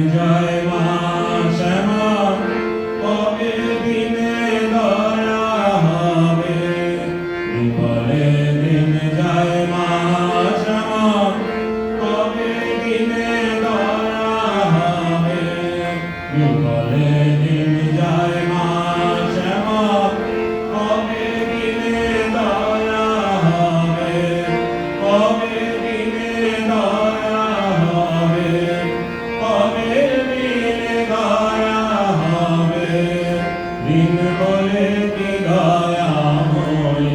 জয় মা শ্যামা কবে দিনে দয়া হবে বিফলে দিন জয় মা শ্যামা কবে দিনে দয়া হবে বিফলে দিন জয় মা শ্যামা কবে দিনে দয়া হবে কবে দিনে দয়া হবে কবে দিনে দয়া হবে দিন বলে কি দয়া হই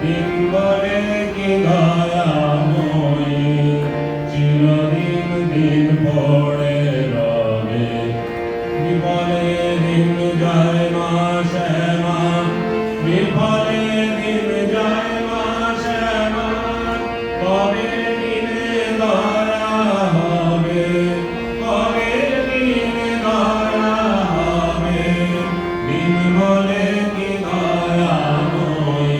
দিন বলে কি দয়া হই চিরদিন দিন পড়ে রবে বিফলে দিন জয় মা শ্যামা বিফলে দিন জয় মা শ্যামা কবে দিনে দয়া হবে কবে দিনে দয়া হবে দিন বলে কি দয়া হই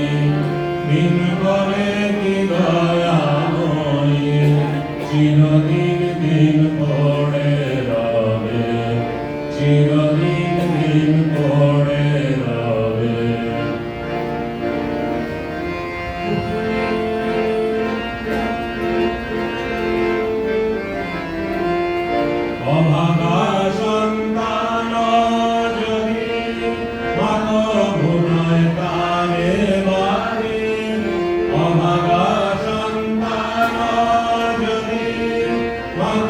দিন বলে কি দয়া হই চিরদিন দিন পড়ে রবে চিরদিন দিন পড়ে রবে অভাগা সন্তান যদি মাত ভুনায় তারে বাড়ি অভাগা সন্তান যদি মাত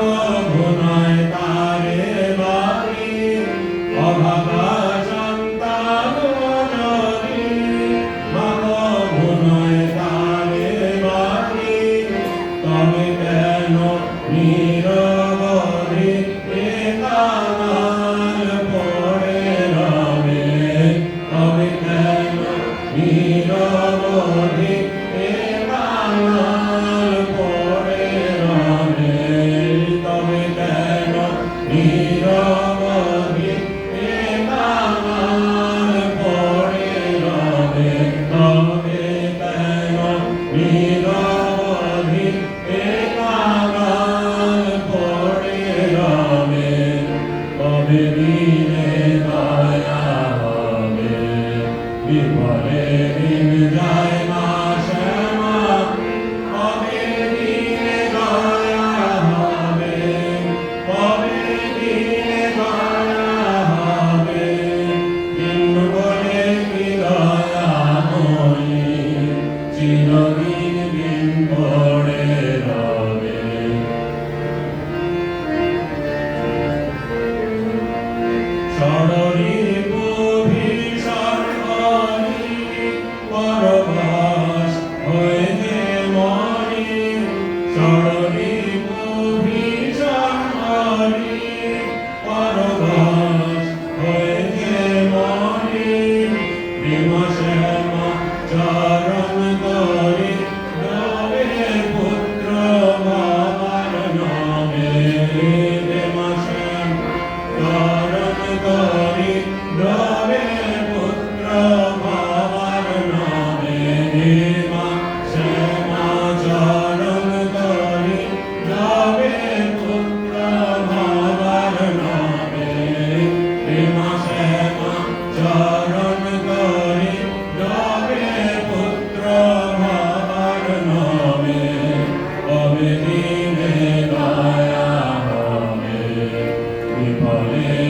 ভুনায় তারে বাড়ি অভাগা সন্তান যদি মাত ভুনায় তারে বাড়ি তবে কেন নীরবধি কাঙাল পড়ে রবে তবে কেন নীরবধি কাঙাল পড়ে রবে তবে কেন নীরবধি কাঙাল পড়ে রবে তবে কেন নীরবধি কাঙাল পড়ে রবে কবে দিনে দয়া হবে বিফলে দিন জয় মা শ্যামা কবে দিনে দয়া হবে কবে দিনে দয়া হবে দিন বলে কি দয়া হই চিরদিন দিন পড়ে রবে ষড়রি ভীষণ পরবাস হয়ে যে মরি ষড়রি ভীষণ পরবাস হয়ে যে মরি প্রেম শ্যামা চরণ করি রবে পুত্র বাবার নামে প্রেম শ্যামা চরণ করি রবে পুত্র বাবার নামে মা শ্যামা চরণ করি রবে পুত্র বাবার নামে মা শ্যামা চরণ করি রবে পুত্র বাবার নামে কবে দিনে দয়া হবে বিফলে